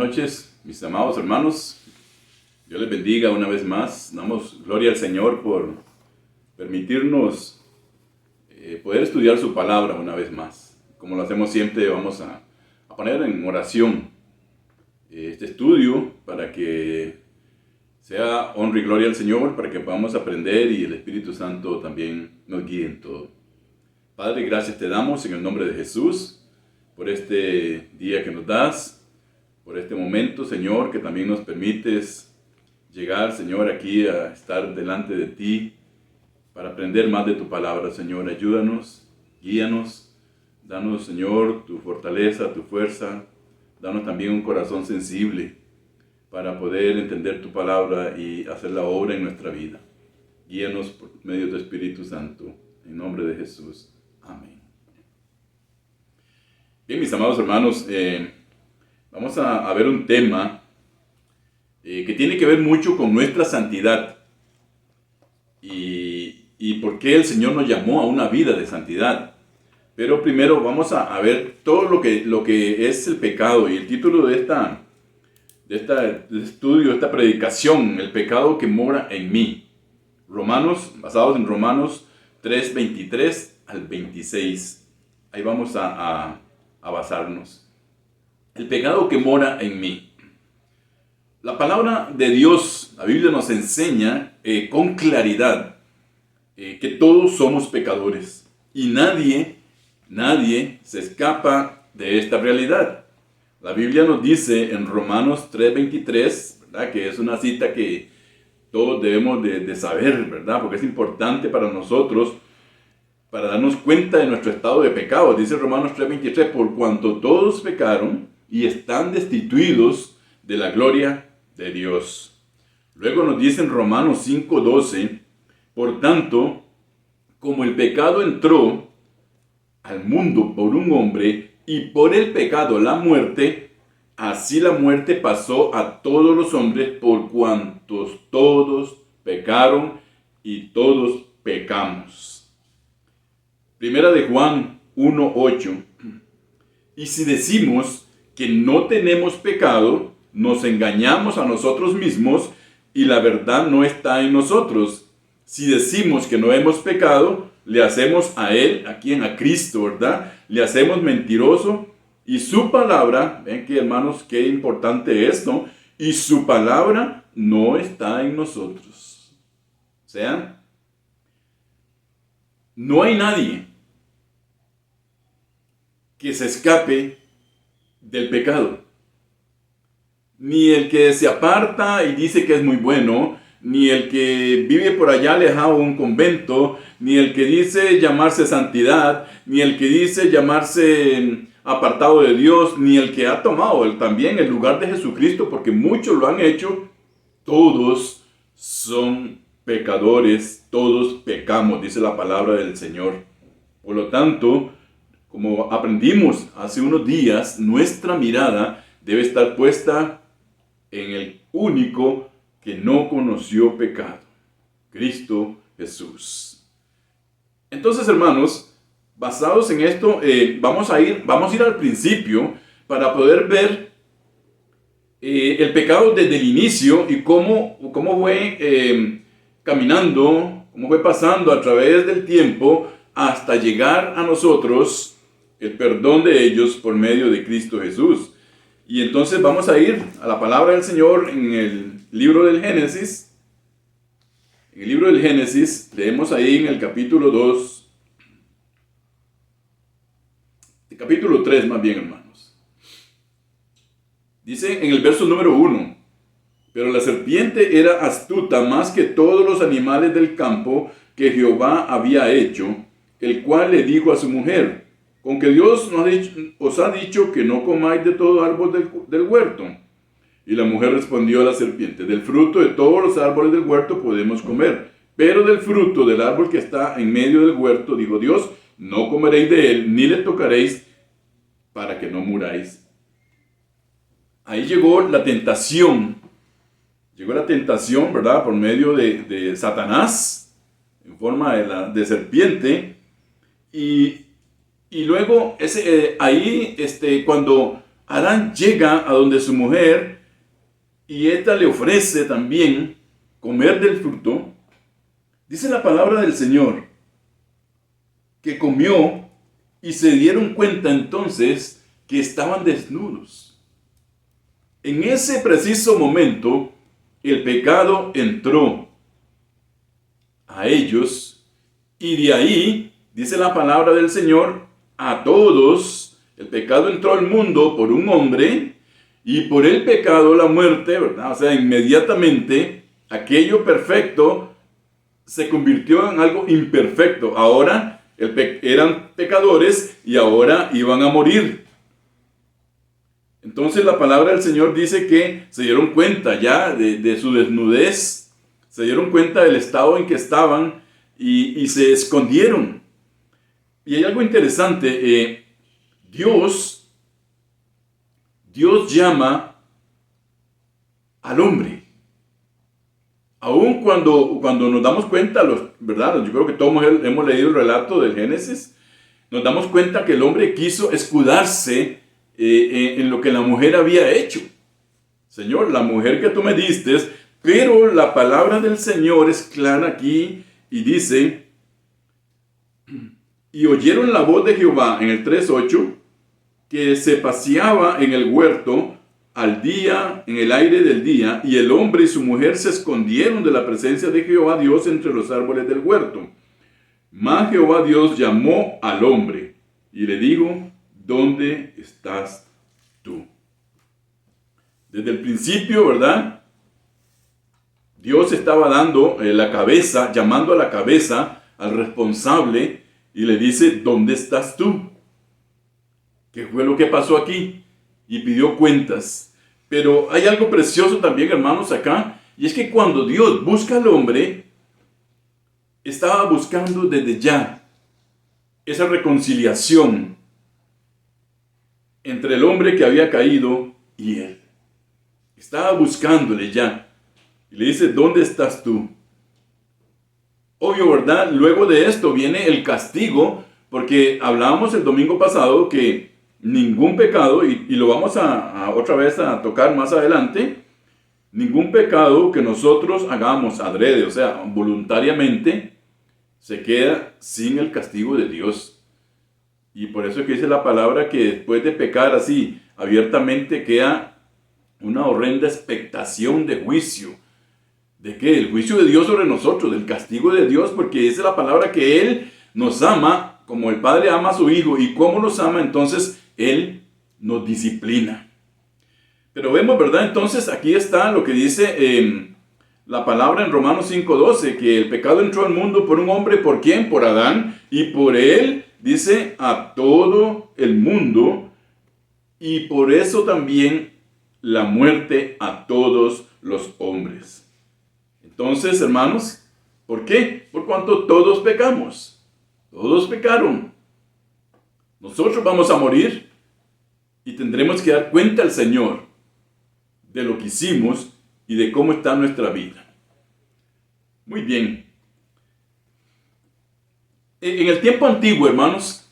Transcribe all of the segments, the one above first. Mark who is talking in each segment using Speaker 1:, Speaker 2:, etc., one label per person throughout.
Speaker 1: noches, mis amados hermanos. Dios les bendiga una vez más. Damos gloria al Señor por permitirnos poder estudiar su palabra una vez más. Como lo hacemos siempre, vamos a poner en oración este estudio para que sea honra y gloria al Señor, para que podamos aprender y el Espíritu Santo también nos guíe en todo. Padre, gracias te damos en el nombre de Jesús por este día que nos das, por este momento, Señor, que también nos permites llegar, Señor, aquí a estar delante de ti para aprender más de tu palabra, Señor. Ayúdanos, guíanos, danos, Señor, tu fortaleza, tu fuerza, danos también un corazón sensible para poder entender tu palabra y hacer la obra en nuestra vida. Guíanos por medio de tu Espíritu Santo, en nombre de Jesús. Amén. Bien, mis amados hermanos, vamos a ver un tema que tiene que ver mucho con nuestra santidad y por qué el Señor nos llamó a una vida de santidad. Pero primero vamos a ver todo lo que es el pecado, y el título de este estudio, esta predicación, el pecado que mora en mí. Basados en Romanos 3, 23 al 26. Ahí vamos a basarnos. El pecado que mora en mí. La palabra de Dios, la Biblia nos enseña con claridad que todos somos pecadores y nadie se escapa de esta realidad. La Biblia nos dice en Romanos 3:23, ¿verdad? Que es una cita que todos debemos de saber, ¿verdad? Porque es importante para nosotros, para darnos cuenta de nuestro estado de pecado. Dice Romanos 3:23, por cuanto todos pecaron y están destituidos de la gloria de Dios. Luego nos dice en Romanos 5:12, por tanto, como el pecado entró al mundo por un hombre y por el pecado la muerte, así la muerte pasó a todos los hombres por cuantos todos pecaron y todos pecamos. Primera de Juan 1:8. Y si decimos que no tenemos pecado, nos engañamos a nosotros mismos y la verdad no está en nosotros. Si decimos que no hemos pecado, le hacemos a Él, a Cristo, ¿verdad? Le hacemos mentiroso y su palabra, ven que hermanos, qué importante esto, y su palabra no está en nosotros. O sea, no hay nadie que se escape del pecado. Ni el que se aparta y dice que es muy bueno, ni el que vive por allá alejado en un convento, ni el que dice llamarse santidad, ni el que dice llamarse apartado de Dios, ni el que ha tomado también el lugar de Jesucristo, porque muchos lo han hecho. Todos son pecadores, todos pecamos, dice la palabra del Señor. Por lo tanto, como aprendimos hace unos días, nuestra mirada debe estar puesta en el único que no conoció pecado, Cristo Jesús. Entonces, hermanos, basados en esto, vamos a ir al principio para poder ver el pecado desde el inicio y cómo fue caminando, cómo fue pasando a través del tiempo hasta llegar a nosotros el perdón de ellos por medio de Cristo Jesús. Y entonces vamos a ir a la palabra del Señor en el libro del Génesis. En el libro del Génesis, leemos ahí en el capítulo 2, el capítulo 3 más bien, hermanos. Dice en el verso número 1, pero la serpiente era astuta más que todos los animales del campo que Jehová había hecho, el cual le dijo a su mujer, con que Dios os ha dicho que no comáis de todo árbol del huerto. Y la mujer respondió a la serpiente, del fruto de todos los árboles del huerto podemos comer, pero del fruto del árbol que está en medio del huerto, dijo Dios, no comeréis de él, ni le tocaréis, para que no muráis. Ahí llegó la tentación, ¿verdad? Por medio de Satanás, en forma de serpiente, y luego, cuando Adán llega a donde su mujer y ésta le ofrece también comer del fruto. Dice la palabra del Señor que comió y se dieron cuenta entonces que estaban desnudos. En ese preciso momento, el pecado entró a ellos y de ahí, dice la palabra del Señor, a todos, el pecado entró al mundo por un hombre y por el pecado la muerte, ¿verdad? O sea, inmediatamente aquello perfecto se convirtió en algo imperfecto. Ahora eran pecadores y ahora iban a morir. Entonces la palabra del Señor dice que se dieron cuenta ya de su desnudez, se dieron cuenta del estado en que estaban y se escondieron. Y hay algo interesante, Dios llama al hombre. Aún cuando nos damos cuenta, ¿verdad? Yo creo que todos hemos leído el relato del Génesis, nos damos cuenta que el hombre quiso escudarse en lo que la mujer había hecho. Señor, la mujer que tú me diste, pero la palabra del Señor es clara aquí y dice, y oyeron la voz de Jehová en el 3:8, que se paseaba en el huerto al día, en el aire del día, y el hombre y su mujer se escondieron de la presencia de Jehová Dios entre los árboles del huerto. Mas Jehová Dios llamó al hombre y le dijo, ¿dónde estás tú? Desde el principio, ¿verdad? Dios estaba dando la cabeza, llamando a la cabeza al responsable y le dice, ¿dónde estás tú? ¿Qué fue lo que pasó aquí? Y pidió cuentas. Pero hay algo precioso también, hermanos, acá, y es que cuando Dios busca al hombre, estaba buscando desde ya esa reconciliación entre el hombre que había caído y él. Estaba buscándole ya. Y le dice, ¿dónde estás tú? Obvio, ¿verdad? Luego de esto viene el castigo, porque hablábamos el domingo pasado que ningún pecado, y lo vamos a otra vez a tocar más adelante, ningún pecado que nosotros hagamos adrede, o sea, voluntariamente, se queda sin el castigo de Dios. Y por eso es que dice la palabra que después de pecar así abiertamente queda una horrenda expectación de juicio. ¿De qué? El juicio de Dios sobre nosotros, del castigo de Dios, porque dice la palabra que Él nos ama como el Padre ama a su Hijo. ¿Y cómo nos ama? Entonces Él nos disciplina. Pero vemos, ¿verdad? Entonces aquí está lo que dice la palabra en Romanos 5:12, que el pecado entró al mundo por un hombre, ¿por quién? Por Adán, y por él, dice, a todo el mundo, y por eso también la muerte a todos los hombres. Entonces, hermanos, ¿por qué? Por cuanto todos pecamos. Todos pecaron. Nosotros vamos a morir y tendremos que dar cuenta al Señor de lo que hicimos y de cómo está nuestra vida. Muy bien. En el tiempo antiguo, hermanos,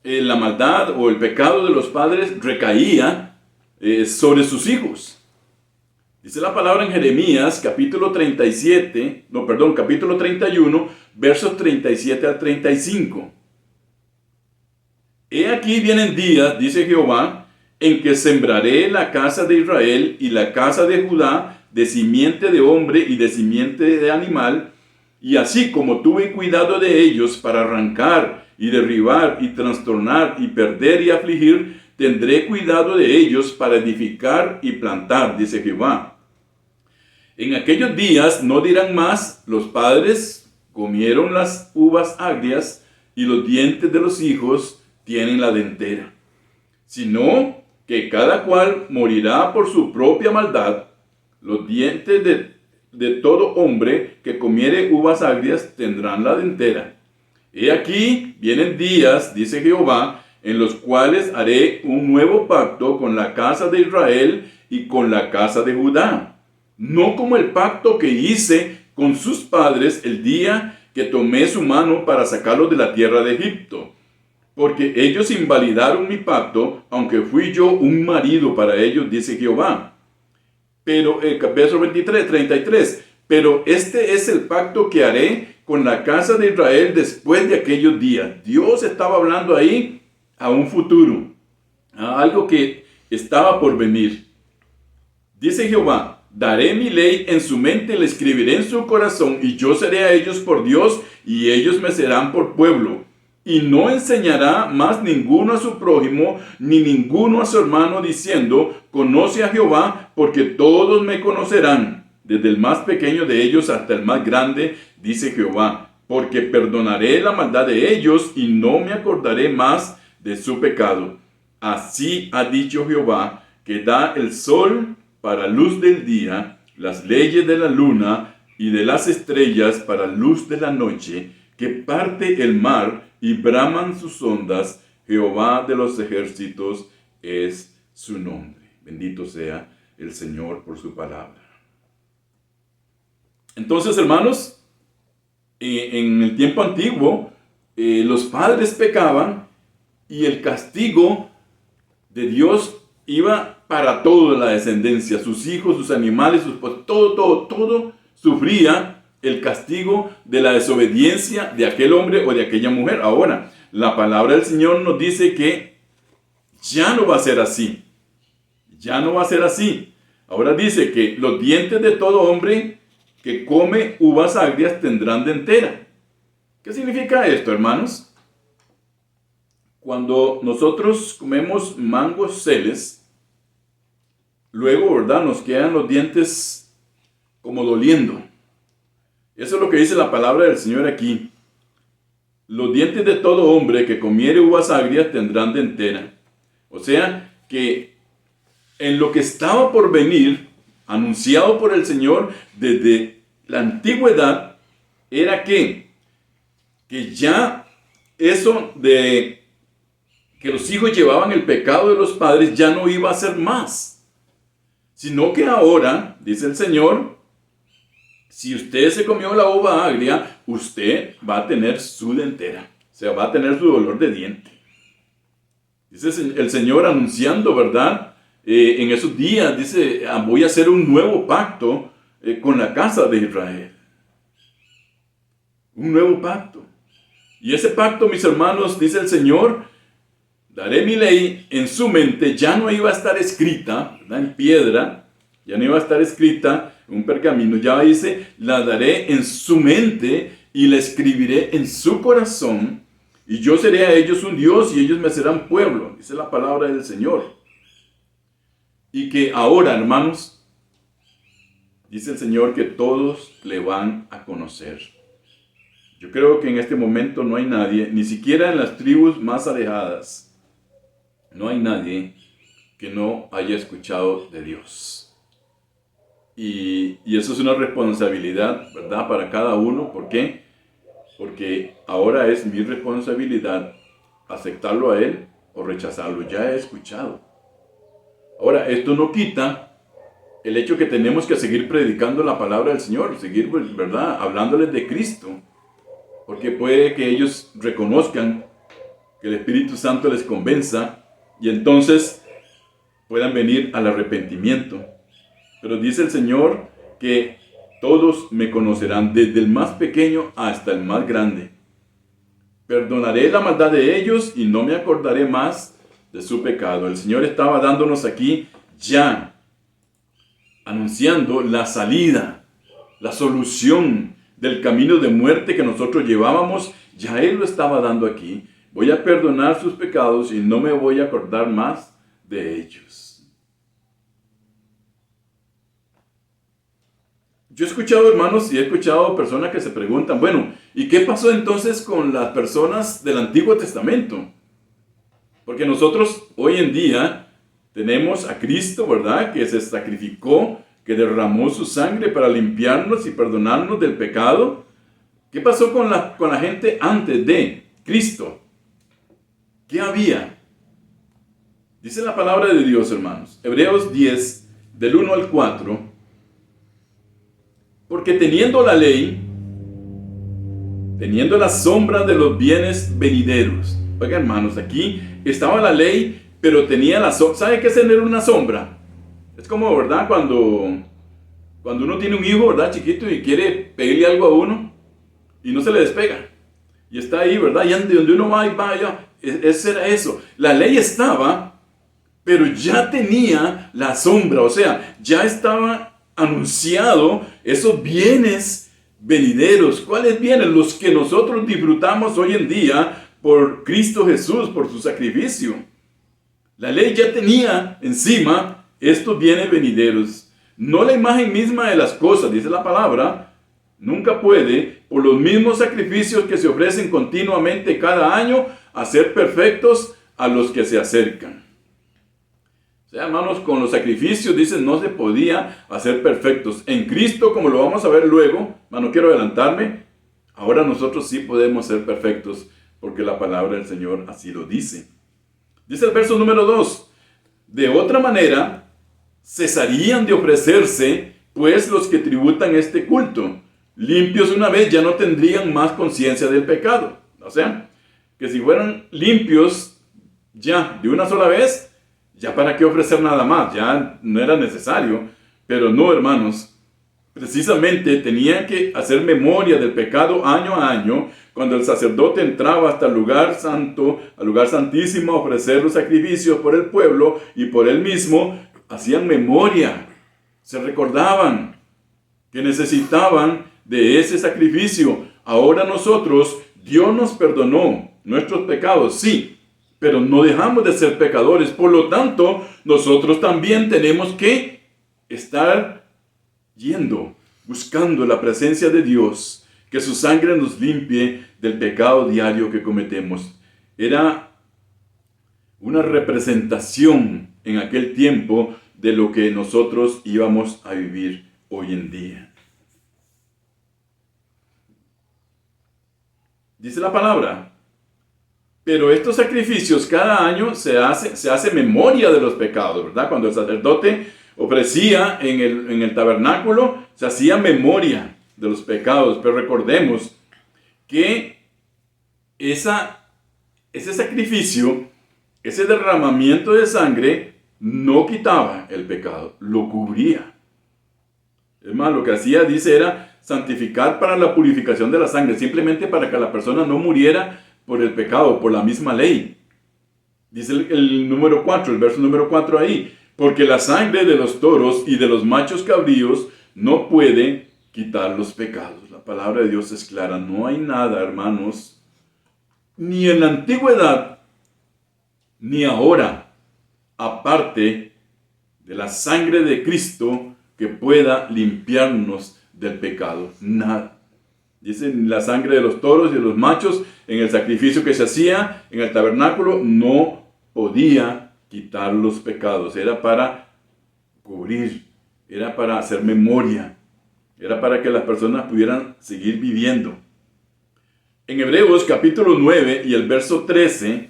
Speaker 1: la maldad o el pecado de los padres recaía sobre sus hijos. Dice la palabra en Jeremías, capítulo 31, versos 37 al 35. He aquí vienen días, dice Jehová, en que sembraré la casa de Israel y la casa de Judá de simiente de hombre y de simiente de animal, y así como tuve cuidado de ellos para arrancar y derribar y trastornar y perder y afligir, tendré cuidado de ellos para edificar y plantar, dice Jehová. En aquellos días no dirán más, los padres comieron las uvas agrias y los dientes de los hijos tienen la dentera, sino que cada cual morirá por su propia maldad. Los dientes de todo hombre que comiere uvas agrias tendrán la dentera. He aquí vienen días, dice Jehová, en los cuales haré un nuevo pacto con la casa de Israel y con la casa de Judá, no como el pacto que hice con sus padres el día que tomé su mano para sacarlos de la tierra de Egipto, porque ellos invalidaron mi pacto, aunque fui yo un marido para ellos, dice Jehová. Pero el verso 33, pero este es el pacto que haré con la casa de Israel después de aquellos días. Dios estaba hablando ahí a un futuro, a algo que estaba por venir. Dice Jehová, daré mi ley en su mente, la escribiré en su corazón, y yo seré a ellos por Dios, y ellos me serán por pueblo. Y no enseñará más ninguno a su prójimo, ni ninguno a su hermano, diciendo, conoce a Jehová, porque todos me conocerán, desde el más pequeño de ellos hasta el más grande, dice Jehová, porque perdonaré la maldad de ellos, y no me acordaré más de su pecado. Así ha dicho Jehová, que da el sol para luz del día, las leyes de la luna y de las estrellas para luz de la noche, que parte el mar y braman sus ondas. Jehová de los ejércitos es su nombre. Bendito sea el Señor por su palabra. Entonces, hermanos, en el tiempo antiguo, los padres pecaban y el castigo de Dios iba para toda la descendencia, sus hijos, sus animales, todo sufría el castigo de la desobediencia de aquel hombre o de aquella mujer. Ahora, la palabra del Señor nos dice que ya no va a ser así. Ya no va a ser así. Ahora dice que los dientes de todo hombre que come uvas agrias tendrán dentera. ¿Qué significa esto, hermanos? Cuando nosotros comemos mangos celes, luego, ¿verdad?, nos quedan los dientes como doliendo. Eso es lo que dice la palabra del Señor aquí. Los dientes de todo hombre que comiere uvas agrias tendrán dentera. O sea, que en lo que estaba por venir, anunciado por el Señor desde la antigüedad, era que ya eso de que los hijos llevaban el pecado de los padres ya no iba a ser más. Sino que ahora, dice el Señor, si usted se comió la uva agria, usted va a tener su dentera. O sea, va a tener su dolor de diente. Dice el Señor anunciando, ¿verdad? En esos días, dice, voy a hacer un nuevo pacto con la casa de Israel. Un nuevo pacto. Y ese pacto, mis hermanos, dice el Señor, daré mi ley en su mente. Ya no iba a estar escrita, ¿verdad?, en piedra. Ya no iba a estar escrita en un pergamino. Ya dice, la daré en su mente y la escribiré en su corazón. Y yo seré a ellos un Dios y ellos me serán pueblo. Dice la palabra del Señor. Y que ahora, hermanos, dice el Señor que todos le van a conocer. Yo creo que en este momento no hay nadie, ni siquiera en las tribus más alejadas, no hay nadie que no haya escuchado de Dios. Y eso es una responsabilidad, ¿verdad?, para cada uno. ¿Por qué? Porque ahora es mi responsabilidad aceptarlo a Él o rechazarlo. Ya he escuchado. Ahora, esto no quita el hecho que tenemos que seguir predicando la palabra del Señor, seguir, ¿verdad?, hablándoles de Cristo. Porque puede que ellos reconozcan, que el Espíritu Santo les convenza y entonces puedan venir al arrepentimiento. Pero dice el Señor que todos me conocerán, desde el más pequeño hasta el más grande. Perdonaré la maldad de ellos y no me acordaré más de su pecado. El Señor estaba dándonos aquí ya, anunciando la salida, la solución del camino de muerte que nosotros llevábamos. Ya Él lo estaba dando aquí. Voy a perdonar sus pecados y no me voy a acordar más de ellos. Yo he escuchado, hermanos, y he escuchado personas que se preguntan, bueno, ¿y qué pasó entonces con las personas del Antiguo Testamento? Porque nosotros hoy en día tenemos a Cristo, ¿verdad?, que se sacrificó, que derramó su sangre para limpiarnos y perdonarnos del pecado. ¿Qué pasó con la gente antes de Cristo? ¿Qué había? Dice la palabra de Dios, hermanos, Hebreos 10, del 1 al 4, porque teniendo la ley, teniendo la sombra de los bienes venideros, Oiga, hermanos, aquí estaba la ley, pero tenía la sombra. ¿Sabe qué es tener una sombra? Es como, ¿verdad? Cuando uno tiene un hijo, ¿verdad? Chiquito y quiere pedirle algo a uno y no se le despega. Y está ahí, ¿verdad? Y donde uno va y vaya, eso era eso. La ley estaba, pero ya tenía la sombra. O sea, ya estaba anunciado esos bienes venideros. ¿Cuáles bienes? Los que nosotros disfrutamos hoy en día por Cristo Jesús, por su sacrificio. La ley ya tenía encima estos bienes venideros. No la imagen misma de las cosas, dice la palabra, nunca puede, por los mismos sacrificios que se ofrecen continuamente cada año, hacer perfectos a los que se acercan. O sea, hermanos, con los sacrificios, dicen, no se podía hacer perfectos. En Cristo, como lo vamos a ver luego, no quiero adelantarme, ahora nosotros sí podemos ser perfectos, porque la palabra del Señor así lo dice. Dice el verso número 2, de otra manera, cesarían de ofrecerse, pues los que tributan este culto, limpios una vez, ya no tendrían más conciencia del pecado. O sea, que si fueran limpios ya de una sola vez, ya para qué ofrecer nada más, ya no era necesario. Pero no, hermanos, precisamente tenían que hacer memoria del pecado año a año, cuando el sacerdote entraba hasta el lugar santo, al lugar santísimo, a ofrecer los sacrificios por el pueblo y por él mismo. Hacían memoria, se recordaban que necesitaban de ese sacrificio. Ahora nosotros, Dios nos perdonó nuestros pecados, sí, pero no dejamos de ser pecadores. Por lo tanto, nosotros también tenemos que estar buscando la presencia de Dios, que su sangre nos limpie del pecado diario que cometemos. Era una representación en aquel tiempo de lo que nosotros íbamos a vivir hoy en día. Dice la palabra, pero estos sacrificios cada año se hace memoria de los pecados, ¿verdad? Cuando el sacerdote ofrecía en el tabernáculo, se hacía memoria de los pecados, pero recordemos que ese sacrificio, ese derramamiento de sangre, no quitaba el pecado, lo cubría. Es más, lo que hacía, dice, era santificar para la purificación de la sangre, simplemente para que la persona no muriera por el pecado, por la misma ley. Dice el número 4, el verso número 4 ahí, porque la sangre de los toros y de los machos cabríos no puede quitar los pecados. La palabra de Dios es clara, no hay nada, hermanos, ni en la antigüedad, ni ahora, aparte de la sangre de Cristo, que pueda limpiarnos del pecado. Nada. Dicen, la sangre de los toros y de los machos en el sacrificio que se hacía en el tabernáculo no podía quitar los pecados. Era para cubrir, era para hacer memoria, era para que las personas pudieran seguir viviendo. En Hebreos capítulo 9 y el verso 13,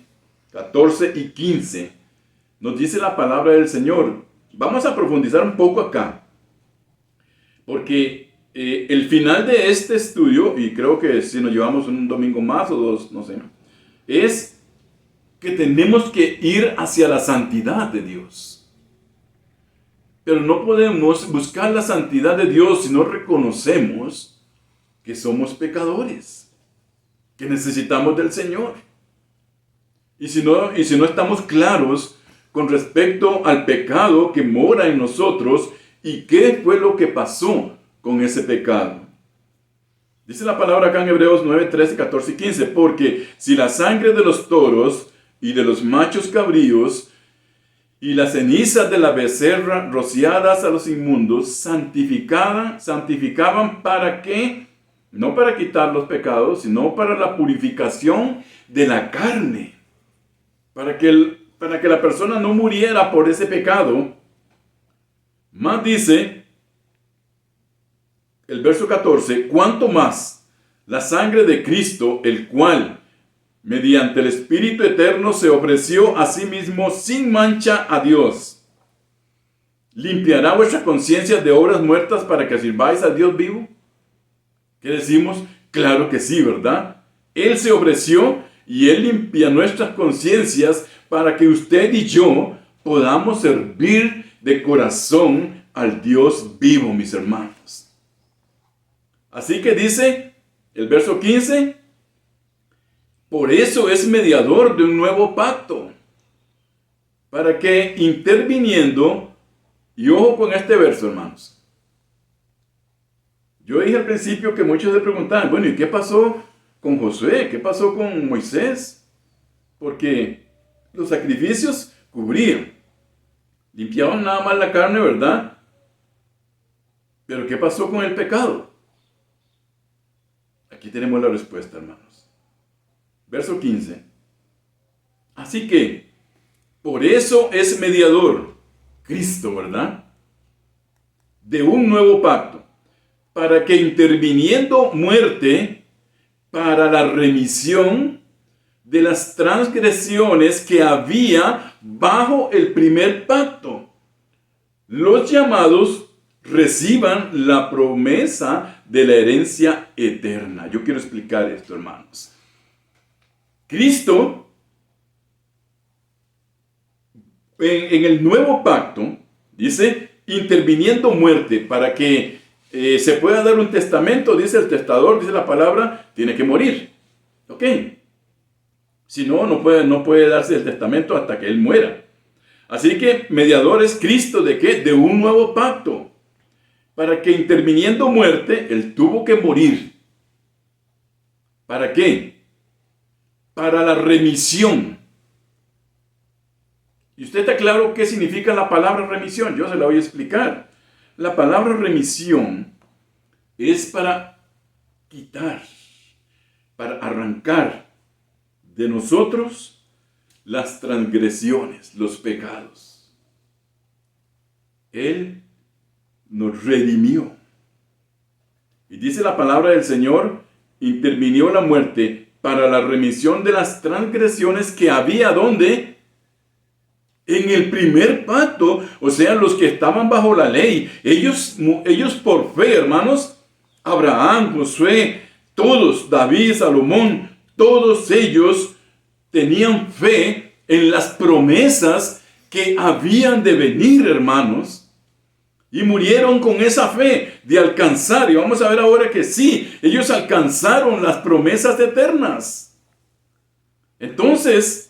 Speaker 1: 14 y 15, nos dice la palabra del Señor. Vamos a profundizar un poco acá, porque el final de este estudio, y creo que si nos llevamos un domingo más o dos, no sé, es que tenemos que ir hacia la santidad de Dios. Pero no podemos buscar la santidad de Dios si no reconocemos que somos pecadores, que necesitamos del Señor. Y si no estamos claros con respecto al pecado que mora en nosotros y qué fue lo que pasó con ese pecado. Dice la palabra acá en Hebreos 9, 13, 14 y 15, porque si la sangre de los toros y de los machos cabríos y las cenizas de la becerra rociadas a los inmundos santificaban ¿para qué? No para quitar los pecados, sino para la purificación de la carne, para que la persona no muriera por ese pecado. Más dice el verso 14, cuánto más la sangre de Cristo, el cual mediante el Espíritu Eterno se ofreció a sí mismo sin mancha a Dios, ¿limpiará vuestra conciencia de obras muertas para que sirváis a Dios vivo? ¿Qué decimos? Claro que sí, ¿verdad? Él se ofreció y Él limpia nuestras conciencias para que usted y yo podamos servir de corazón al Dios vivo, mis hermanos. Así que dice el verso 15, por eso es mediador de un nuevo pacto, para que interviniendo, y ojo con este verso, hermanos. Yo dije al principio que muchos se preguntaban, bueno, ¿y qué pasó con Josué? ¿Qué pasó con Moisés? Porque los sacrificios cubrían, limpiaban nada más la carne, ¿verdad? Pero ¿qué pasó con el pecado? Aquí tenemos la respuesta, hermanos. Verso 15. Así que, por eso es mediador, Cristo, ¿verdad? De un nuevo pacto, para que interviniendo muerte para la remisión de las transgresiones que había bajo el primer pacto, los llamados reciban la promesa de la herencia eterna. Yo quiero explicar esto, hermanos. Cristo, en el nuevo pacto, dice, interviniendo muerte para que se pueda dar un testamento, dice el testador, dice la palabra, tiene que morir. ¿Ok? Si no, no puede darse el testamento hasta que él muera. Así que mediador es Cristo, ¿de qué? De un nuevo pacto. Para que interviniendo muerte, él tuvo que morir. ¿Para qué? Para la remisión. ¿Y usted está claro qué significa la palabra remisión? Yo se la voy a explicar. La palabra remisión es para quitar, para arrancar de nosotros las transgresiones, los pecados. Él nos redimió. Y dice la palabra del Señor, intervinió la muerte para la remisión de las transgresiones que había, ¿dónde? En el primer pacto, o sea, los que estaban bajo la ley, ellos por fe, hermanos, Abraham, Josué, todos, David, Salomón, todos ellos tenían fe en las promesas que habían de venir, hermanos, y murieron con esa fe de alcanzar, y vamos a ver ahora que sí, ellos alcanzaron las promesas eternas. Entonces,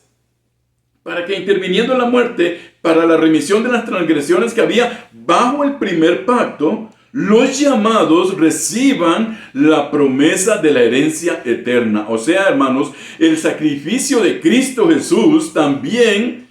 Speaker 1: para que interviniendo en la muerte, para la remisión de las transgresiones que había bajo el primer pacto, los llamados reciban la promesa de la herencia eterna. O sea, hermanos, el sacrificio de Cristo Jesús también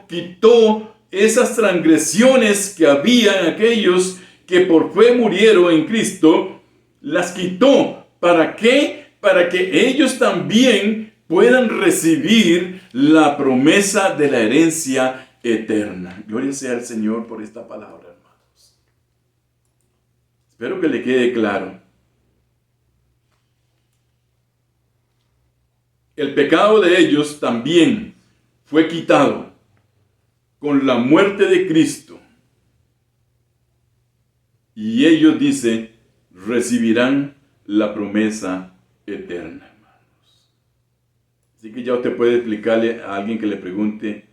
Speaker 1: quitó esas transgresiones que había en aquellos que por fe murieron en Cristo, las quitó. ¿Para qué? Para que ellos también puedan recibir la promesa de la herencia eterna. Gloria sea al Señor por esta palabra, hermanos. Espero que le quede claro. El pecado de ellos también fue quitado con la muerte de Cristo. Y ellos, dice, recibirán la promesa eterna. Así que ya usted puede explicarle a alguien que le pregunte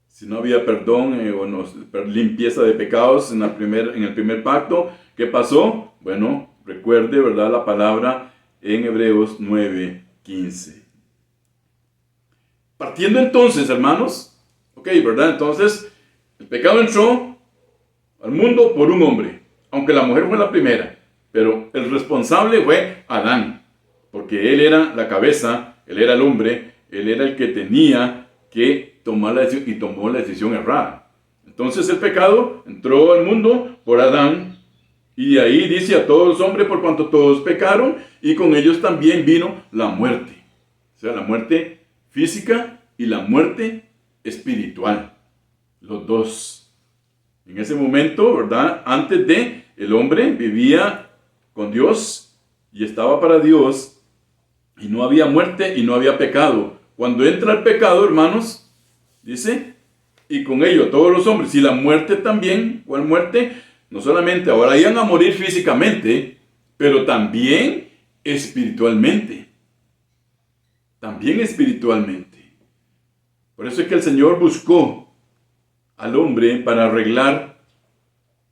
Speaker 1: si no había perdón o limpieza de pecados en el primer pacto. ¿Qué pasó? Bueno, recuerde, ¿verdad?, la palabra en Hebreos 9:15. Partiendo entonces, hermanos, ok, ¿verdad? Entonces, el pecado entró al mundo por un hombre, aunque la mujer fue la primera, pero el responsable fue Adán, porque él era la cabeza. Él era el hombre, él era el que tenía que tomar la decisión y tomó la decisión errada. Entonces el pecado entró al mundo por Adán y de ahí dice a todos los hombres por cuanto todos pecaron y con ellos también vino la muerte. O sea, la muerte física y la muerte espiritual. Los dos. En ese momento, ¿verdad? Antes de, el hombre vivía con Dios y estaba para Dios. Y no había muerte y no había pecado. Cuando entra el pecado, hermanos, dice, y con ello todos los hombres, y la muerte también, ¿cuál muerte? No solamente ahora iban a morir físicamente, pero también espiritualmente. también espiritualmente. Por eso es que el Señor buscó al hombre para arreglar,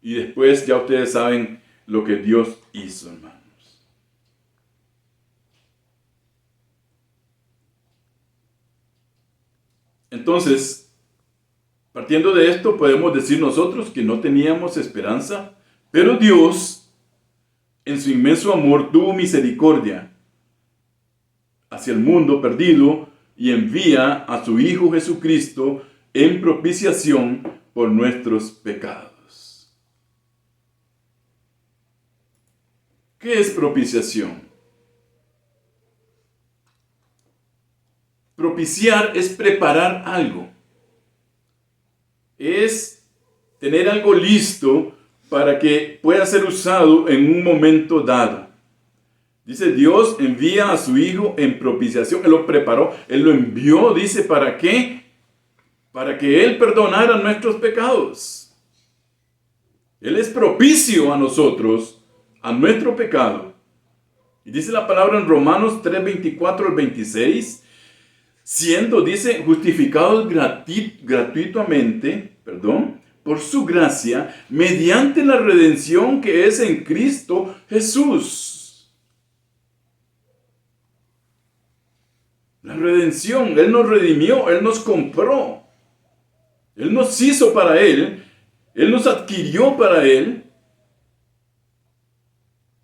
Speaker 1: y después ya ustedes saben lo que Dios hizo, hermanos. Entonces, partiendo de esto, podemos decir nosotros que no teníamos esperanza, pero Dios, en su inmenso amor, tuvo misericordia hacia el mundo perdido y envía a su Hijo Jesucristo en propiciación por nuestros pecados. ¿Qué es propiciación? Propiciar es preparar algo. Es tener algo listo para que pueda ser usado en un momento dado. Dice, Dios envía a su Hijo en propiciación. Él lo preparó, Él lo envió, dice, ¿para qué? Para que Él perdonara nuestros pecados. Él es propicio a nosotros, a nuestro pecado. Y dice la palabra en Romanos 3, 24 al 26, siendo, dice, justificados gratuitamente, por su gracia, mediante la redención que es en Cristo Jesús. La redención, Él nos redimió, Él nos compró. Él nos hizo para Él, Él nos adquirió para Él.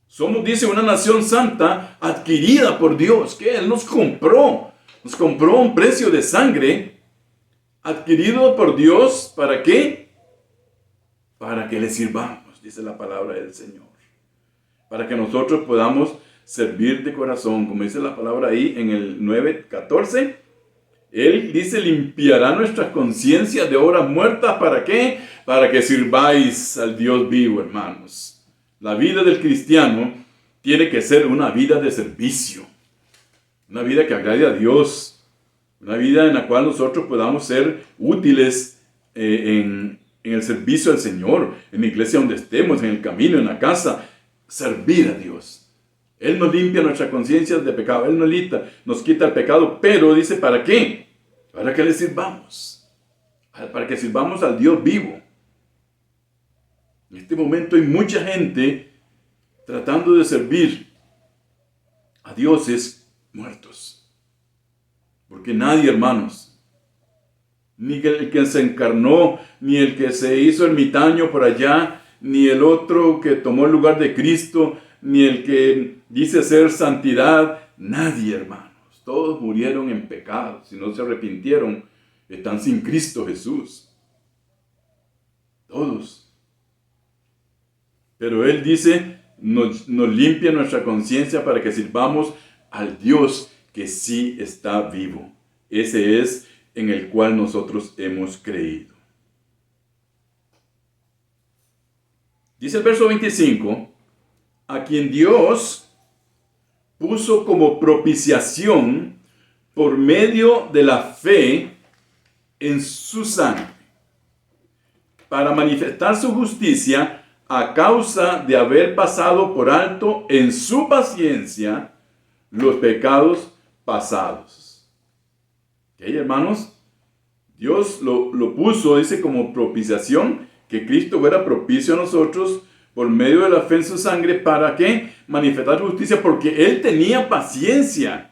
Speaker 1: Somos, dice, una nación santa adquirida por Dios, que Él nos compró a un precio de sangre, adquirido por Dios, ¿para qué? Para que le sirvamos, dice la palabra del Señor. Para que nosotros podamos servir de corazón, como dice la palabra ahí en el 9:14. Él dice, limpiará nuestras conciencias de obras muertas, ¿para qué? Para que sirváis al Dios vivo, hermanos. La vida del cristiano tiene que ser una vida de servicio. Una vida que agrade a Dios. Una vida en la cual nosotros podamos ser útiles en el servicio al Señor. En la iglesia donde estemos, en el camino, en la casa. Servir a Dios. Él nos limpia nuestras conciencias de pecado. Él nos quita el pecado. Pero dice, ¿para qué? Para que le sirvamos. Para que sirvamos al Dios vivo. En este momento hay mucha gente tratando de servir a dioses muertos. Porque nadie, hermanos, ni el que se encarnó, ni el que se hizo ermitaño por allá, ni el otro que tomó el lugar de Cristo, ni el que dice ser santidad, nadie, hermanos. Todos murieron en pecado. Si no se arrepintieron, están sin Cristo Jesús. Todos. Pero Él dice, nos limpia nuestra conciencia para que sirvamos al Dios que sí está vivo. Ese es en el cual nosotros hemos creído. Dice el verso 25, a quien Dios puso como propiciación por medio de la fe en su sangre, para manifestar su justicia a causa de haber pasado por alto en su paciencia los pecados pasados. ¿Ok, hermanos? Dios lo puso, dice, como propiciación, que Cristo fuera propicio a nosotros por medio de la fe en su sangre. ¿Para qué? Manifestar justicia, porque Él tenía paciencia.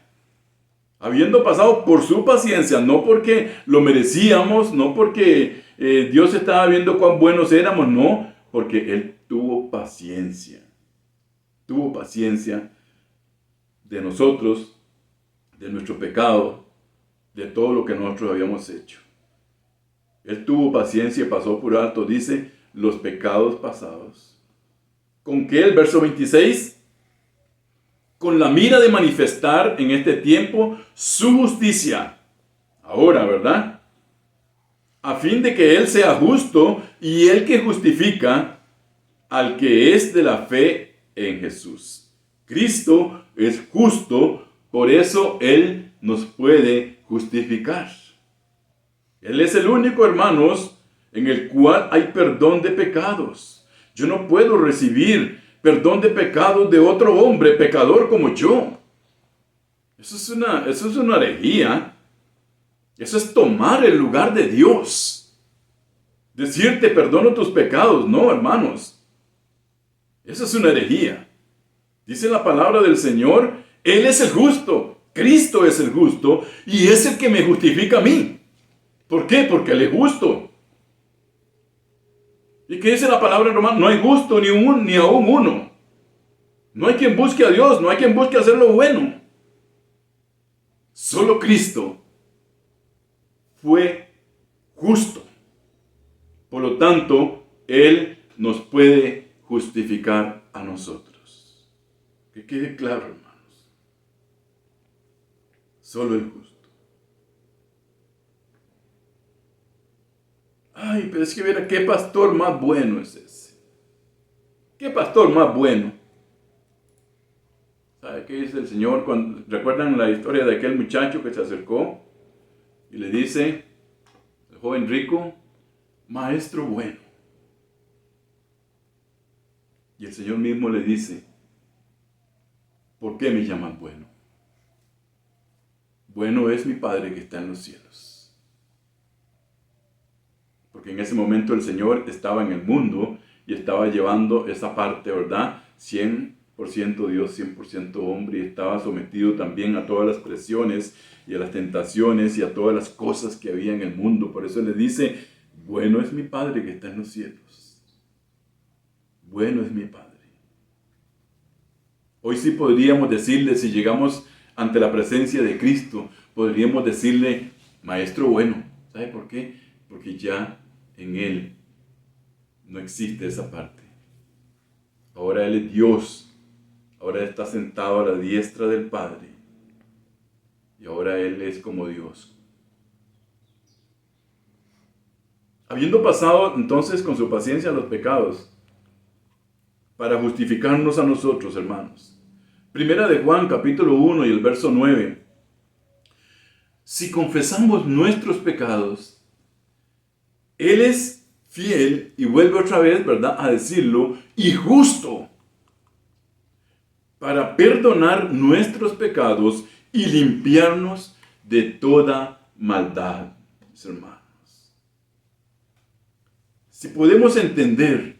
Speaker 1: Habiendo pasado por su paciencia, no porque lo merecíamos, no porque Dios estaba viendo cuán buenos éramos, no, porque Él tuvo paciencia. Tuvo paciencia de nosotros, de nuestro pecado, de todo lo que nosotros habíamos hecho. Él tuvo paciencia y pasó por alto, dice, los pecados pasados. ¿Con qué? El verso 26. Con la mira de manifestar en este tiempo su justicia. Ahora, ¿verdad? A fin de que Él sea justo y el que justifica al que es de la fe en Jesús. Cristo es justo, por eso Él nos puede justificar. Él es el único, hermanos, en el cual hay perdón de pecados. Yo no puedo recibir perdón de pecados de otro hombre pecador como yo. Eso es una herejía. Eso es tomar el lugar de Dios. Decir, te perdono tus pecados. No, hermanos. Eso es una herejía. Dice la palabra del Señor, Él es el justo. Cristo es el justo y es el que me justifica a mí. ¿Por qué? Porque Él es justo. ¿Y qué dice la palabra en Romanos? No hay justo ni aún uno. No hay quien busque a Dios, no hay quien busque hacer lo bueno. Solo Cristo fue justo. Por lo tanto, Él nos puede justificar a nosotros. Que quede claro, hermanos. Solo el justo. Ay, pero es que mira, ¿qué pastor más bueno es ese? ¿Qué pastor más bueno? ¿Sabe qué dice el Señor? ¿Recuerdan la historia de aquel muchacho que se acercó y le dice, el joven rico, maestro bueno? Y el Señor mismo le dice, ¿por qué me llaman bueno? Bueno es mi Padre que está en los cielos. Porque en ese momento el Señor estaba en el mundo y estaba llevando esa parte, ¿verdad? 100% Dios, 100% hombre, y estaba sometido también a todas las presiones y a las tentaciones y a todas las cosas que había en el mundo. Por eso le dice, bueno es mi Padre que está en los cielos. Bueno es mi Padre. Hoy sí podríamos decirle, si llegamos ante la presencia de Cristo, podríamos decirle, Maestro bueno. ¿Sabe por qué? Porque ya en Él no existe esa parte. Ahora Él es Dios. Ahora está sentado a la diestra del Padre. Y ahora Él es como Dios. Habiendo pasado entonces con su paciencia los pecados, para justificarnos a nosotros, hermanos. Primera de Juan, capítulo 1 y el verso 9. Si confesamos nuestros pecados, Él es fiel, y vuelve otra vez, ¿verdad?, a decirlo, y justo, para perdonar nuestros pecados y limpiarnos de toda maldad, mis hermanos. Si podemos entender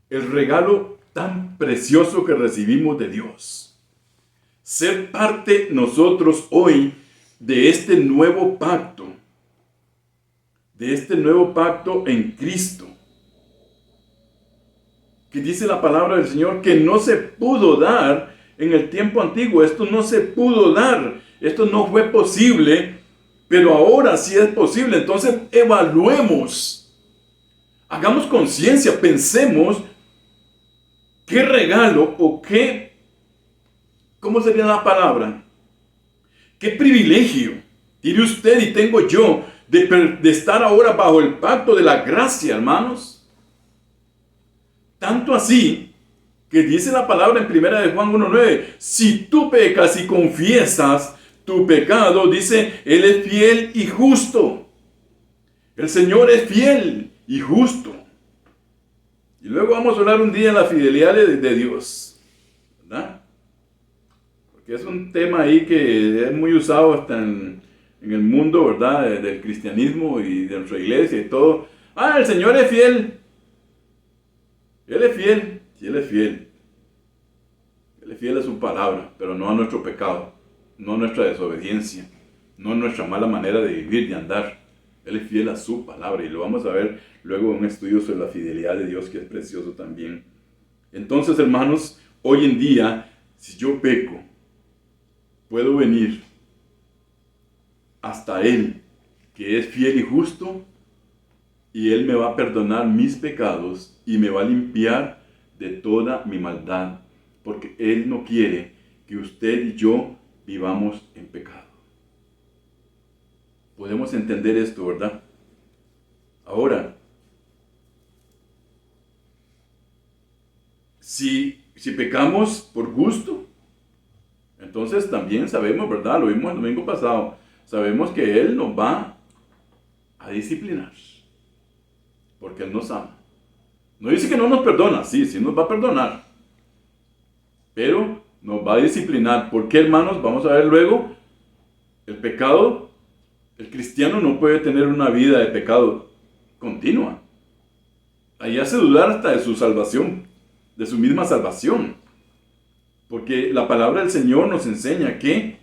Speaker 1: el regalo tan precioso que recibimos de Dios, ser parte nosotros hoy de este nuevo pacto, en Cristo, que dice la palabra del Señor que no se pudo dar en el tiempo antiguo. Esto no se pudo dar, esto no fue posible, pero ahora sí es posible. Entonces evaluemos, hagamos conciencia, pensemos qué regalo o qué, ¿cómo sería la palabra? ¿Qué privilegio tiene usted y tengo yo de estar ahora bajo el pacto de la gracia, hermanos? Tanto así que dice la palabra en primera de Juan 1:9, si tú pecas y confiesas tu pecado, dice, Él es fiel y justo. El Señor es fiel y justo. Y luego vamos a hablar un día de la fidelidad de Dios, ¿verdad? Porque es un tema ahí que es muy usado hasta en el mundo, ¿verdad?, del cristianismo y de nuestra iglesia y todo. Ah, el Señor es fiel. Él es fiel. Sí, Él es fiel. Él es fiel a su palabra, pero no a nuestro pecado, no a nuestra desobediencia, no a nuestra mala manera de vivir, de andar. Él es fiel a su palabra, y lo vamos a ver luego en un estudio sobre la fidelidad de Dios, que es precioso también. Entonces, hermanos, hoy en día, si yo peco, puedo venir hasta Él, que es fiel y justo, y Él me va a perdonar mis pecados y me va a limpiar de toda mi maldad, porque Él no quiere que usted y yo vivamos en pecado. Podemos entender esto, ¿verdad? Ahora, si pecamos por gusto, entonces también sabemos, ¿verdad? Lo vimos el domingo pasado. Sabemos que Él nos va a disciplinar, porque Él nos ama. No dice que no nos perdona, sí nos va a perdonar. Pero nos va a disciplinar. ¿Por qué, hermanos? Vamos a ver luego. El pecado, el cristiano no puede tener una vida de pecado continua. Ahí hace dudar hasta de su salvación, de su misma salvación. Porque la palabra del Señor nos enseña que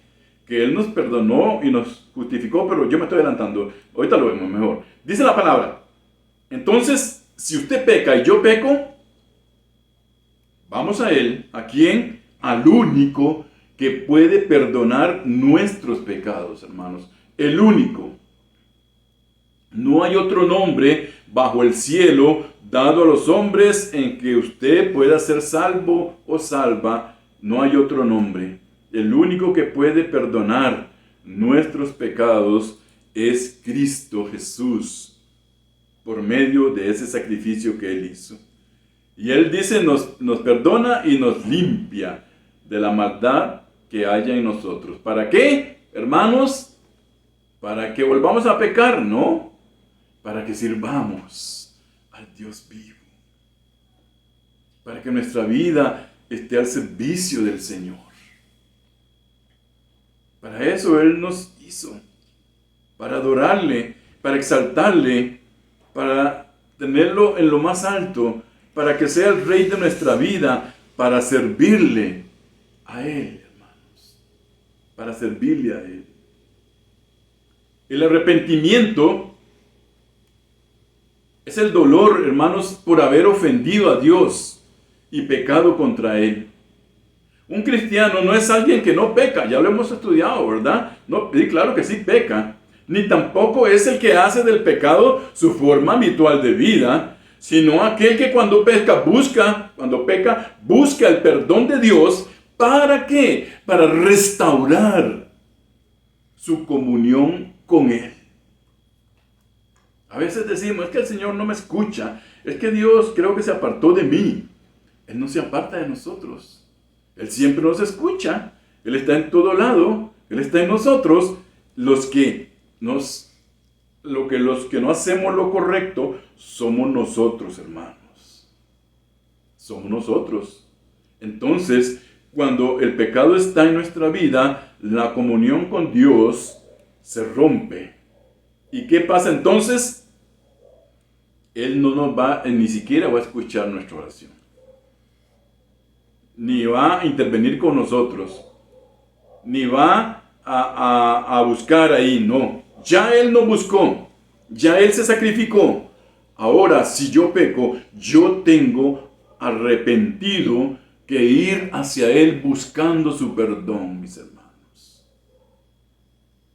Speaker 1: Él nos perdonó y nos justificó, pero yo me estoy adelantando. Ahorita lo vemos mejor. Dice la palabra. Entonces, si usted peca y yo peco, vamos a Él. ¿A quién? Al único que puede perdonar nuestros pecados, hermanos. El único. No hay otro nombre bajo el cielo dado a los hombres en que usted pueda ser salvo o salva. No hay otro nombre. El único que puede perdonar nuestros pecados es Cristo Jesús, por medio de ese sacrificio que Él hizo. Y Él dice, nos perdona y nos limpia de la maldad que haya en nosotros. ¿Para qué, hermanos? ¿Para que volvamos a pecar? No. Para que sirvamos al Dios vivo. Para que nuestra vida esté al servicio del Señor. Para eso Él nos hizo. Para adorarle, para exaltarle, para tenerlo en lo más alto, para que sea el Rey de nuestra vida, para servirle a Él, hermanos. Para servirle a Él. El arrepentimiento es el dolor, hermanos, por haber ofendido a Dios y pecado contra Él. Un cristiano no es alguien que no peca, ya lo hemos estudiado, ¿verdad? No, y claro que sí peca. Ni tampoco es el que hace del pecado su forma habitual de vida, sino aquel que cuando peca busca el perdón de Dios. ¿Para qué? Para restaurar su comunión con Él. A veces decimos, es que el Señor no me escucha, es que Dios creo que se apartó de mí. Él no se aparta de nosotros. Él siempre nos escucha. Él está en todo lado. Él está en nosotros. Los que no hacemos lo correcto somos nosotros, hermanos. Somos nosotros. Entonces, cuando el pecado está en nuestra vida, la comunión con Dios se rompe. ¿Y qué pasa entonces? Él no nos va, ni siquiera va a escuchar nuestra oración. Ni va a intervenir con nosotros. Ni va a buscar ahí, no. Ya Él nos buscó. Ya Él se sacrificó. Ahora, si yo peco, yo tengo arrepentido que ir hacia Él buscando su perdón, mis hermanos.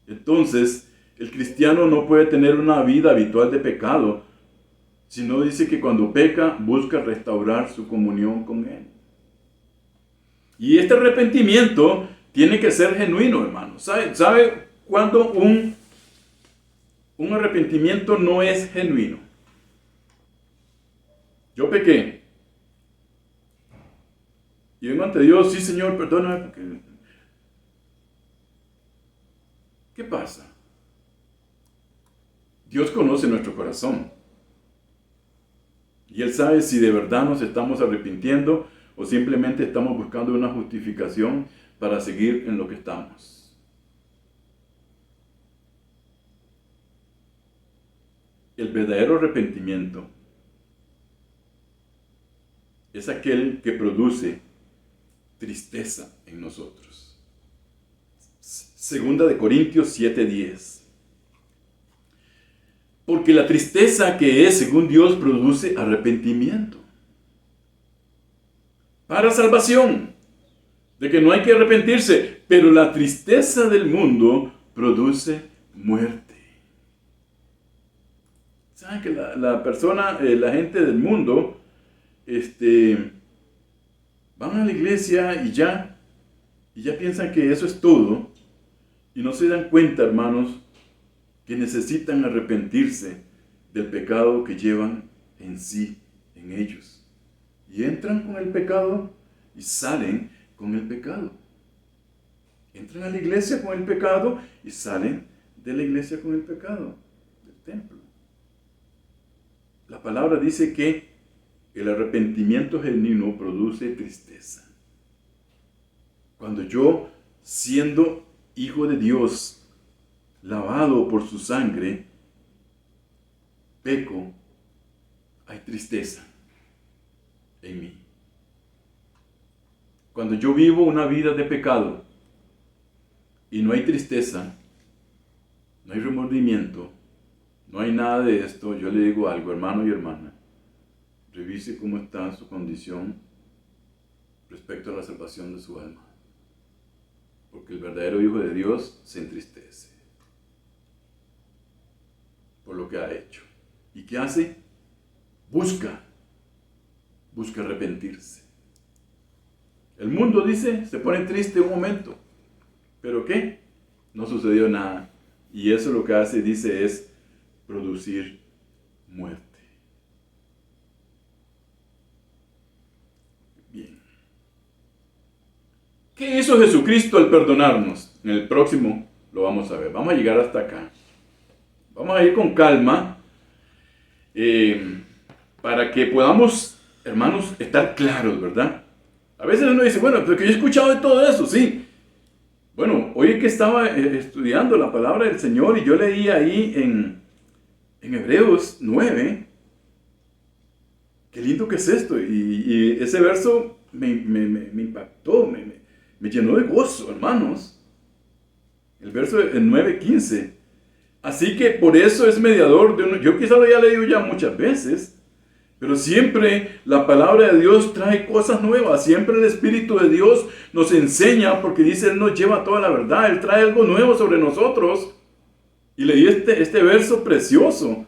Speaker 1: Entonces, el cristiano no puede tener una vida habitual de pecado, sino dice que cuando peca, busca restaurar su comunión con Él. Y este arrepentimiento tiene que ser genuino, hermano. ¿Sabe cuándo un arrepentimiento no es genuino? Yo pequé. Y vengo ante Dios, sí, Señor, perdóname. ¿Qué pasa? Dios conoce nuestro corazón. Y Él sabe si de verdad nos estamos arrepintiendo o simplemente estamos buscando una justificación para seguir en lo que estamos. El verdadero arrepentimiento es aquel que produce tristeza en nosotros. Segunda de Corintios 7:10. Porque la tristeza que es según Dios produce arrepentimiento para salvación, de que no hay que arrepentirse, pero la tristeza del mundo produce muerte. ¿Saben que la gente del mundo, van a la iglesia y ya piensan que eso es todo, y no se dan cuenta, hermanos, que necesitan arrepentirse del pecado que llevan en sí, en ellos. Y entran con el pecado y salen con el pecado. Entran a la iglesia con el pecado y salen de la iglesia con el pecado, del templo. La palabra dice que el arrepentimiento genuino produce tristeza. Cuando yo, siendo hijo de Dios, lavado por su sangre, peco, hay tristeza en mí. Cuando yo vivo una vida de pecado y no hay tristeza, no hay remordimiento, no hay nada de esto, yo le digo algo, hermano y hermana, revise cómo está su condición respecto a la salvación de su alma. Porque el verdadero Hijo de Dios se entristece por lo que ha hecho. ¿Y qué hace? Busca arrepentirse. El mundo dice, se pone triste un momento, pero ¿qué? No sucedió nada. Y eso lo que hace, dice, es producir muerte. Bien. ¿Qué hizo Jesucristo al perdonarnos? En el próximo lo vamos a ver. Vamos a llegar hasta acá. Vamos a ir con calma para que podamos, hermanos, estar claros, ¿verdad? A veces uno dice, bueno, pero que yo he escuchado de todo eso, sí. Bueno, hoy que estaba estudiando la palabra del Señor y yo leí ahí en Hebreos 9, qué lindo que es esto. Y ese verso me impactó, me llenó de gozo, hermanos. El verso 9:15. Así que por eso es mediador de uno. Yo quizá lo haya leído ya muchas veces, pero siempre la palabra de Dios trae cosas nuevas. Siempre el Espíritu de Dios nos enseña, porque dice, Él nos lleva toda la verdad. Él trae algo nuevo sobre nosotros. Y leí este verso precioso.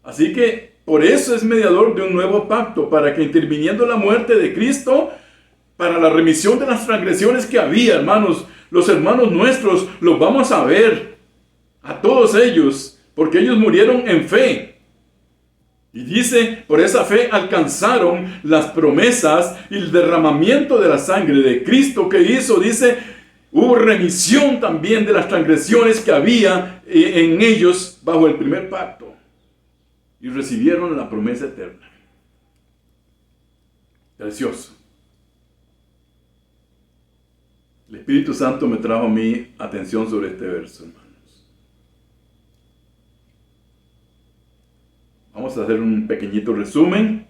Speaker 1: Así que por eso es mediador de un nuevo pacto, para que interviniendo la muerte de Cristo, para la remisión de las transgresiones que había, hermanos, los hermanos nuestros los vamos a ver, a todos ellos, porque ellos murieron en fe. Y dice, por esa fe alcanzaron las promesas y el derramamiento de la sangre de Cristo que hizo, dice, hubo remisión también de las transgresiones que había en ellos bajo el primer pacto. Y recibieron la promesa eterna. Precioso. El Espíritu Santo me trajo a mí atención sobre este verso, hermanos. Vamos a hacer un pequeñito resumen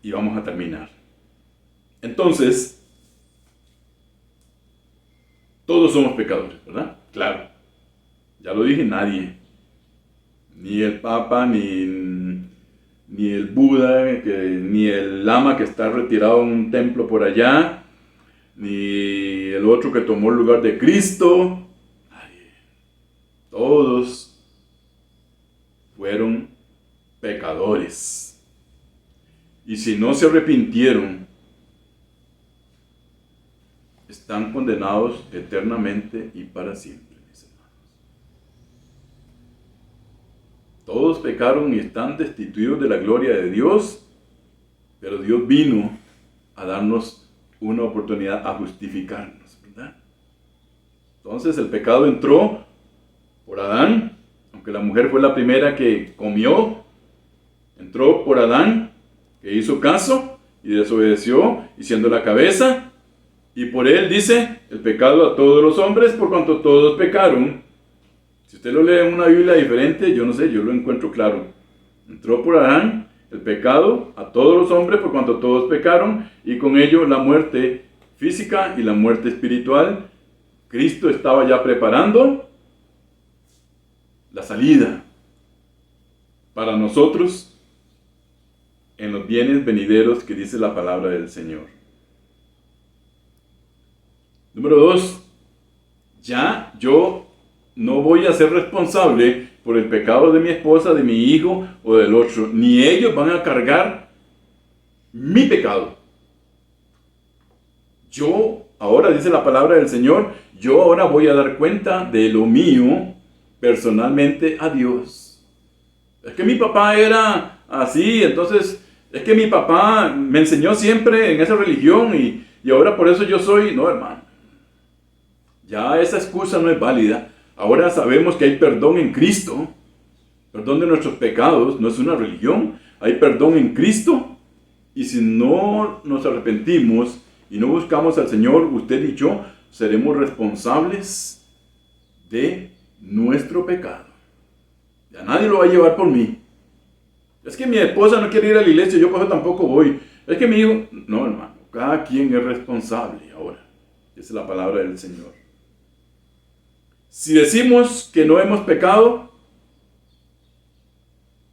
Speaker 1: y vamos a terminar. Entonces, todos somos pecadores, ¿verdad? Claro. Ya lo dije, nadie. Ni el Papa, ni el Buda, ni el Lama que está retirado en un templo por allá, ni el otro que tomó el lugar de Cristo. Todos fueron pecadores. Y si no se arrepintieron, están condenados eternamente y para siempre, mis hermanos. Todos pecaron y están destituidos de la gloria de Dios, pero Dios vino a darnos una oportunidad a justificarnos, ¿verdad? Entonces el pecado entró por Adán, aunque la mujer fue la primera que comió, entró por Adán, que hizo caso y desobedeció, y siendo la cabeza, y por él dice, el pecado a todos los hombres, por cuanto todos pecaron. Si usted lo lee en una Biblia diferente, yo no sé, yo lo encuentro claro. Entró por Adán, el pecado a todos los hombres, por cuanto todos pecaron, y con ello la muerte física y la muerte espiritual. Cristo estaba ya preparando la salida para nosotros en los bienes venideros que dice la palabra del Señor. Número 2, ya yo no voy a ser responsable por el pecado de mi esposa, de mi hijo o del otro, ni ellos van a cargar mi pecado. Yo, ahora dice la palabra del Señor, yo ahora voy a dar cuenta de lo mío personalmente a Dios. Es que mi papá era así, entonces es que mi papá me enseñó siempre en esa religión y ahora por eso yo soy. No, hermano, ya esa excusa no es válida. Ahora sabemos que hay perdón en Cristo, perdón de nuestros pecados, no es una religión, hay perdón en Cristo Y si no nos arrepentimos y no buscamos al Señor, usted y yo seremos responsables de nuestro pecado. Ya nadie lo va a llevar por mí. Es que mi esposa no quiere ir a la iglesia, yo por eso tampoco voy. Es que mi hijo... No, hermano, cada quien es responsable ahora. Esa es la palabra del Señor. Si decimos que no hemos pecado,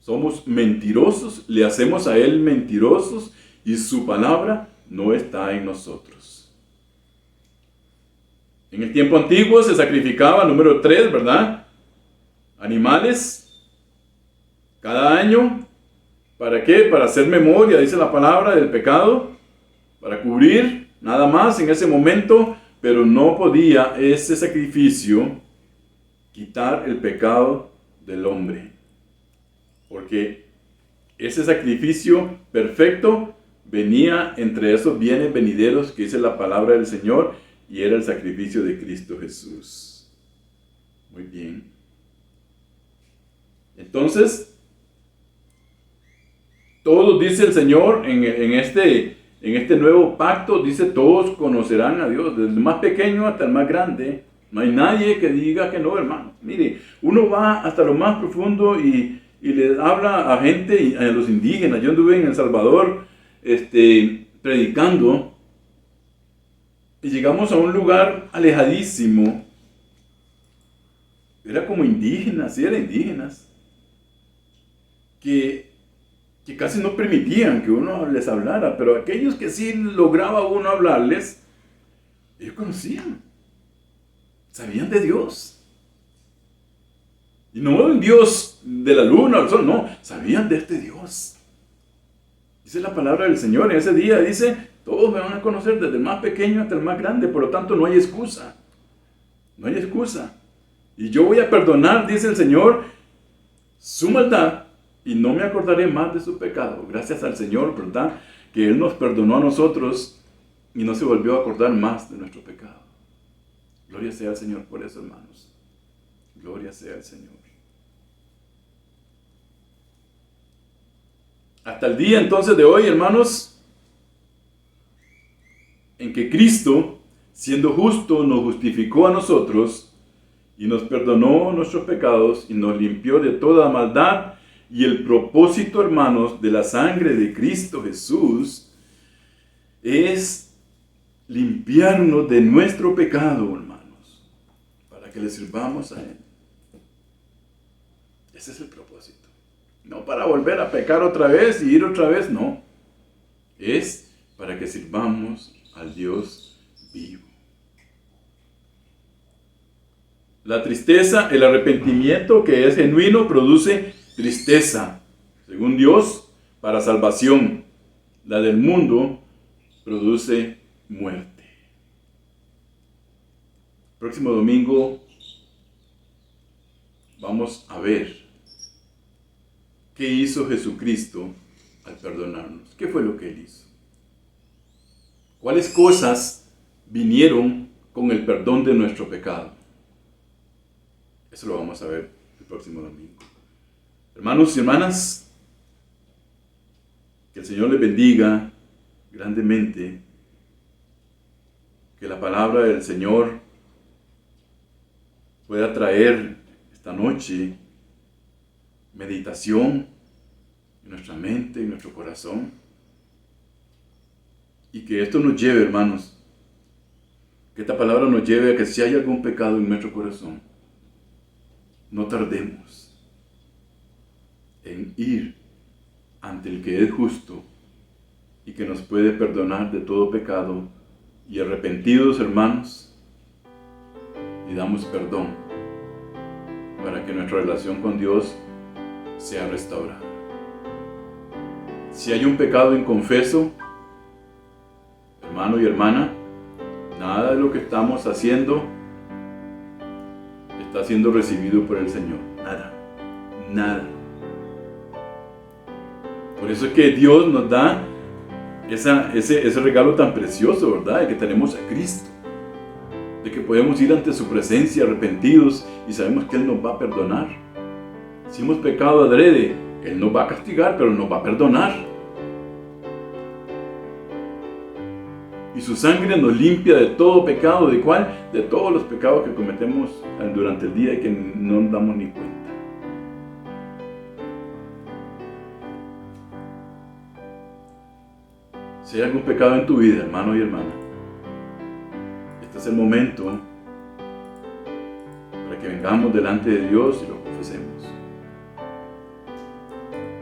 Speaker 1: somos mentirosos, le hacemos a Él mentirosos y su palabra no está en nosotros. En el tiempo antiguo se sacrificaba, número 3, ¿verdad? Animales cada año. ¿Para qué? Para hacer memoria, dice la palabra, del pecado. Para cubrir, nada más en ese momento, pero no podía ese sacrificio quitar el pecado del hombre. Porque ese sacrificio perfecto venía entre esos bienes venideros que dice la palabra del Señor, y era el sacrificio de Cristo Jesús. Muy bien. Entonces, todos, dice el Señor, en este nuevo pacto, dice, todos conocerán a Dios, desde el más pequeño hasta el más grande. No hay nadie que diga que no, hermano. Mire, uno va hasta lo más profundo y le habla a gente, a los indígenas. Yo anduve en El Salvador predicando y llegamos a un lugar alejadísimo. Era como indígenas, sí, eran indígenas, que casi no permitían que uno les hablara, pero aquellos que sí lograba uno hablarles, ellos conocían, sabían de Dios. Y no un Dios de la luna o el sol, no, sabían de este Dios. Dice la palabra del Señor en ese día, dice, todos me van a conocer desde el más pequeño hasta el más grande, por lo tanto no hay excusa. No hay excusa. Y yo voy a perdonar, dice el Señor, su maldad, y no me acordaré más de su pecado. Gracias al Señor, ¿verdad? Que Él nos perdonó a nosotros y no se volvió a acordar más de nuestro pecado. Gloria sea al Señor por eso, hermanos. Gloria sea al Señor. Hasta el día entonces de hoy, hermanos, en que Cristo, siendo justo, nos justificó a nosotros y nos perdonó nuestros pecados y nos limpió de toda maldad. Y el propósito, hermanos, de la sangre de Cristo Jesús es limpiarnos de nuestro pecado, hermanos, para que le sirvamos a Él. Ese es el propósito. No para volver a pecar otra vez y ir otra vez, no. Es para que sirvamos al Dios vivo. La tristeza, el arrepentimiento que es genuino produce tristeza, según Dios, para salvación. La del mundo produce muerte. Próximo domingo vamos a ver qué hizo Jesucristo al perdonarnos. ¿Qué fue lo que Él hizo? ¿Cuáles cosas vinieron con el perdón de nuestro pecado? Eso lo vamos a ver el próximo domingo. Hermanos y hermanas, que el Señor les bendiga grandemente, que la palabra del Señor pueda traer esta noche meditación en nuestra mente y en nuestro corazón, y que esto nos lleve, hermanos, que esta palabra nos lleve a que si hay algún pecado en nuestro corazón, no tardemos en ir ante el que es justo y que nos puede perdonar de todo pecado, y arrepentidos, hermanos, pidamos perdón para que nuestra relación con Dios sea restaurada. Si hay un pecado inconfeso, hermano y hermana, nada de lo que estamos haciendo está siendo recibido por el Señor. Nada. Por eso es que Dios nos da ese regalo tan precioso, ¿verdad? De que tenemos a Cristo. De que podemos ir ante su presencia arrepentidos y sabemos que Él nos va a perdonar. Si hemos pecado adrede, Él nos va a castigar, pero nos va a perdonar. Y su sangre nos limpia de todo pecado. ¿De cuál? De todos los pecados que cometemos durante el día y que no nos damos ni cuenta. Si hay algún pecado en tu vida, hermano y hermana, este es el momento para que vengamos delante de Dios y lo confesemos.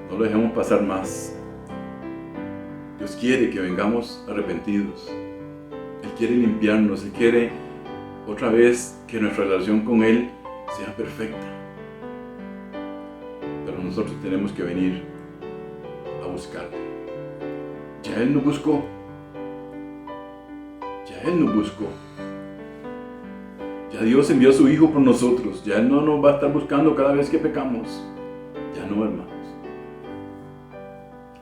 Speaker 1: No lo dejemos pasar más. Dios quiere que vengamos arrepentidos. Él quiere limpiarnos. Él quiere otra vez que nuestra relación con Él sea perfecta. Pero nosotros tenemos que venir a buscarle. Ya Él nos buscó. Ya Él nos buscó. Ya Dios envió a su Hijo por nosotros. Ya Él no nos va a estar buscando cada vez que pecamos. Ya no, hermanos.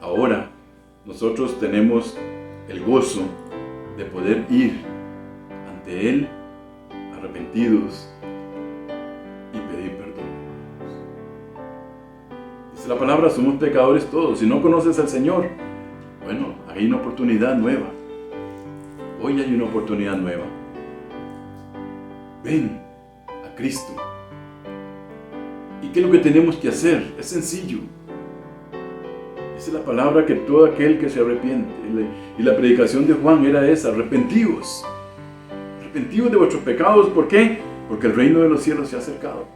Speaker 1: Ahora nosotros tenemos el gozo de poder ir ante Él arrepentidos y pedir perdón. Dice la palabra, somos pecadores todos. Si no conoces al Señor, bueno, hay una oportunidad nueva. Hoy hay una oportunidad nueva. Ven a Cristo. ¿Y qué es lo que tenemos que hacer? Es sencillo. Esa es la palabra que todo aquel que se arrepiente. Y la predicación de Juan era esa: arrepentíos. Arrepentíos de vuestros pecados. ¿Por qué? Porque el reino de los cielos se ha acercado.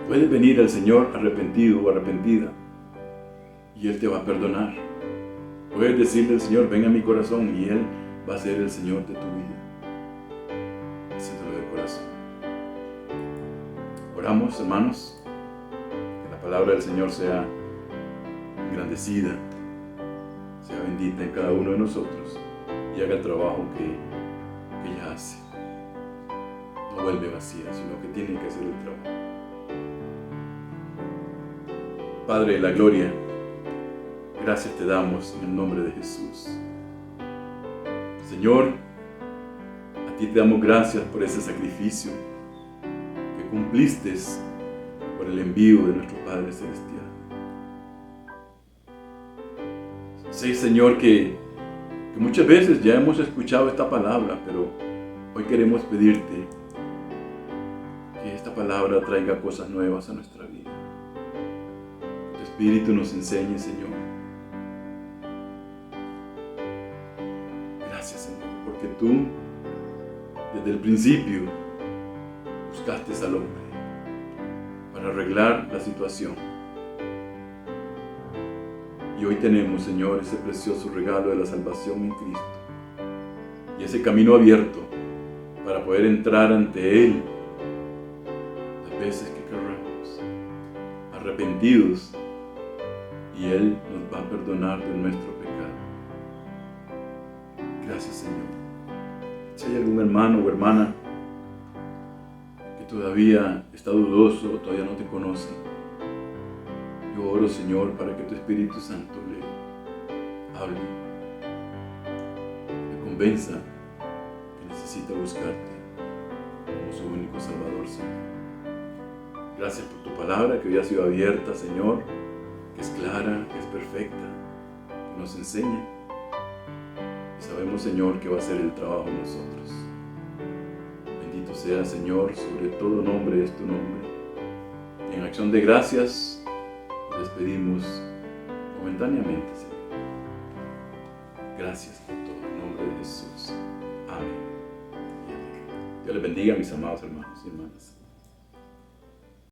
Speaker 1: Puedes venir al Señor arrepentido o arrepentida y Él te va a perdonar. Puedes decirle al Señor, ven a mi corazón, y Él va a ser el Señor de tu vida. Hacéndolo de corazón. Oramos, hermanos, que la palabra del Señor sea engrandecida, sea bendita en cada uno de nosotros y haga el trabajo que ella hace. No vuelve vacía, sino que tiene que hacer el trabajo. Padre de la gloria, gracias te damos en el nombre de Jesús. Señor, a ti te damos gracias por ese sacrificio que cumpliste por el envío de nuestro Padre Celestial. Sé, Señor, que muchas veces ya hemos escuchado esta palabra, pero hoy queremos pedirte que esta palabra traiga cosas nuevas a nuestra vida. Tu Espíritu nos enseñe, Señor. Gracias, Señor, porque tú, desde el principio, buscaste al hombre para arreglar la situación. Y hoy tenemos, Señor, ese precioso regalo de la salvación en Cristo y ese camino abierto para poder entrar ante Él las veces que querramos, arrepentidos, y Él nos va a perdonar de nuestro pecado. Gracias, Señor. Si hay algún hermano o hermana que todavía está dudoso o todavía no te conoce, yo oro, Señor, para que tu Espíritu Santo le hable, le convenza que necesita buscarte como su único Salvador, Señor. Gracias por tu palabra que hoy ha sido abierta, Señor, que es clara, que es perfecta, que nos enseña. Y sabemos, Señor, que va a hacer el trabajo en nosotros. Bendito sea, Señor, sobre todo nombre es tu nombre. Y en acción de gracias, despedimos momentáneamente, Señor. Gracias por todo, en nombre de Jesús. Amén. Dios les bendiga, mis amados hermanos y hermanas.